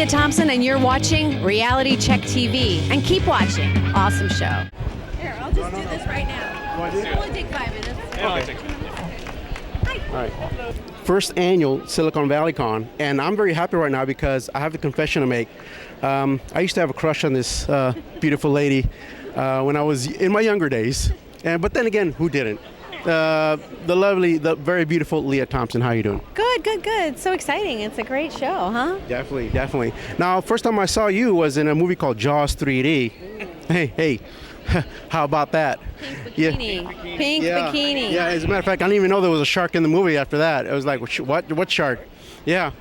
Lea Thompson, and you're watching Reality Check TV. And keep watching. Awesome show. Here, I'll just do this right now. It'll only take 5 minutes. Okay. Hi. All right. First annual Silicon Valley Con, and I'm very happy right now because I have a confession to make. I used to have a crush on this beautiful lady when I was in my younger days, but then again, who didn't? The very beautiful Lea Thompson. How you doing? Good. So exciting. It's a great show, huh? Definitely. Now, first time I saw you was in a movie called Jaws 3D. Hey, how about that? Pink bikini. Pink bikini. Yeah, as a matter of fact, I didn't even know there was a shark in the movie after that. I was like, what shark? Yeah.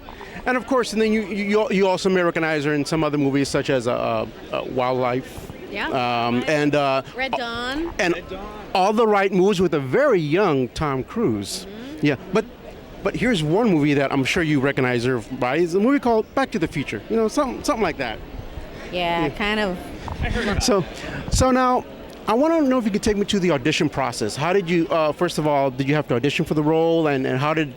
And of course, and then you also may recognize her in some other movies such as Wildlife. Yeah. And Red Dawn. And all the right moves with a very young Tom Cruise. Mm-hmm. Yeah, but here's one movie that I'm sure you recognize her by. It's a movie called Back to the Future. You know, something like that. Yeah, kind of. So now, I want to know if you could take me to the audition process. How did you, first of all, did you have to audition for the role, and how did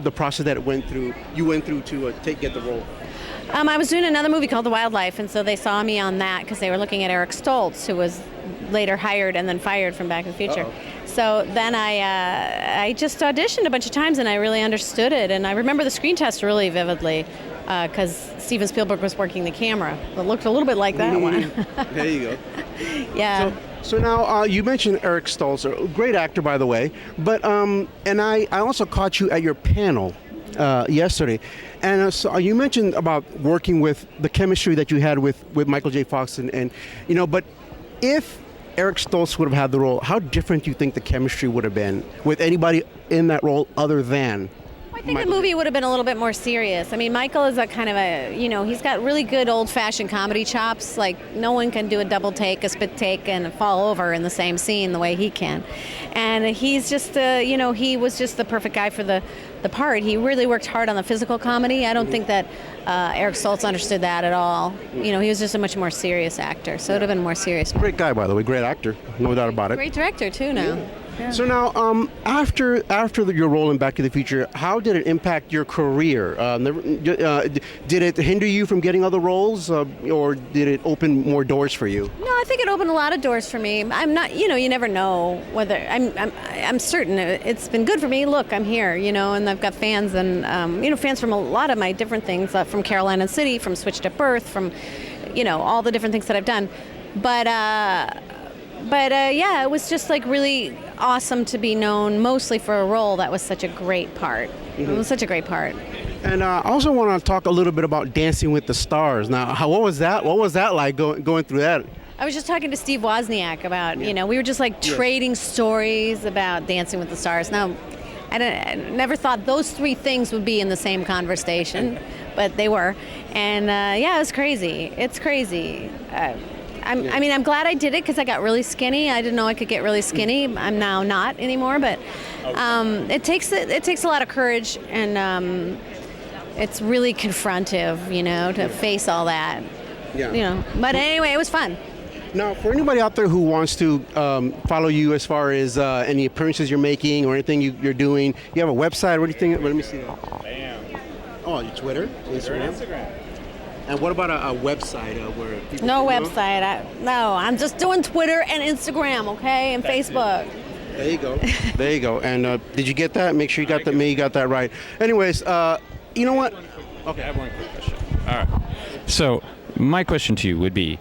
the process that you went through to get the role? I was doing another movie called The Wildlife, and so they saw me on that because they were looking at Eric Stoltz, who was later hired and then fired from Back to the Future. Uh-oh. So then I just auditioned a bunch of times, and I really understood it. And I remember the screen test really vividly because Steven Spielberg was working the camera. It looked a little bit like that one. There you go. Yeah. So now you mentioned Eric Stoltz, a great actor, by the way. But and I also caught you at your panel yesterday, and so you mentioned about working with the chemistry that you had with Michael J. Fox, and you know, but if Eric Stoltz would have had the role, how different do you think the chemistry would have been with anybody in that role other than? I think the movie would have been a little bit more serious. I mean, Michael is a kind of he's got really good old-fashioned comedy chops. Like, no one can do a double take, a spit take, and fall over in the same scene the way he can. And he's just, he was just the perfect guy for the part. He really worked hard on the physical comedy. I don't think that Eric Stoltz understood that at all. You know, he was just a much more serious actor, so it would have been more serious. Great guy, by the way, great actor, no doubt about it. Great director, too, now. Yeah. So now, after your role in Back to the Future, how did it impact your career? Did it hinder you from getting other roles, or did it open more doors for you? No, I think it opened a lot of doors for me. I'm not, you never know whether I'm certain it's been good for me. Look, I'm here, and I've got fans and fans from a lot of my different things, from Carolina City, from Switched at Birth, from all the different things that I've done, but yeah, it was just like really awesome to be known mostly for a role that was such a great part. Mm-hmm. It was such a great part. And I also want to talk a little bit about Dancing with the Stars. Now, what was that? What was that like going through that? I was just talking to Steve Wozniak about, we were just like trading stories about Dancing with the Stars. Now, I never thought those three things would be in the same conversation, but they were. And yeah, it was crazy. It's crazy. I'm glad I did it because I got really skinny. I didn't know I could get really skinny. I'm now not anymore, but it takes a lot of courage, and it's really confrontive, to face all that. Yeah. But anyway, it was fun. Now, for anybody out there who wants to follow you as far as any appearances you're making or anything you're doing, you have a website or anything? Let me see that. Bam. Oh, your Twitter? Instagram. And what about a website where people No can website. No, I'm just doing Twitter and Instagram, okay, and Facebook. There you go. And did you get that? Make sure you got that. You got that right. Anyways, you know what? Okay, I have one quick question. All right. So my question to you would be,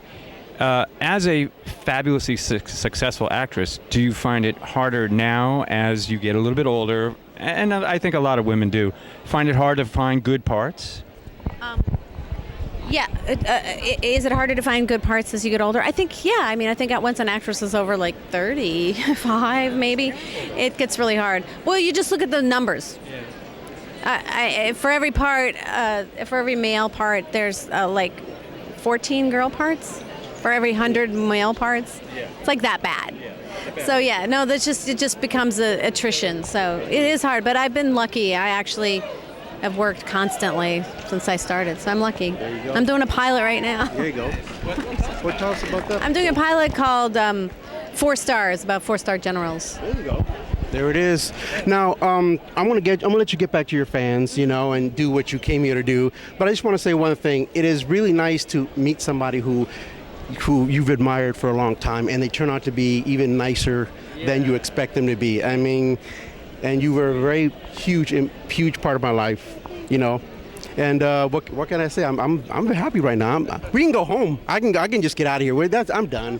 as a fabulously successful actress, do you find it harder now as you get a little bit older? And I think a lot of women do. Find it hard to find good parts? Yeah. Is it harder to find good parts as you get older? I think, yeah. I mean, I think once an actress is over like 35, maybe, it gets really hard. Well, you just look at the numbers. For every part, for every male part, there's like 14 girl parts. For every 100 male parts. It's like that bad. So yeah, no, it just becomes attrition. So it is hard, but I've been lucky. I actually have worked constantly since I started, so I'm lucky. There you go. I'm doing a pilot right now. There you go. What tell us about that? I'm doing a pilot called 4 Stars, about 4-star generals. There you go. There it is. Now, I'm gonna let you get back to your fans, and do what you came here to do. But I just want to say one thing. It is really nice to meet somebody who you've admired for a long time, and they turn out to be even nicer than you expect them to be. I mean, and you were a very huge part of my life, And what can I say? I'm happy right now. We can go home. I can just get out of here. I'm done.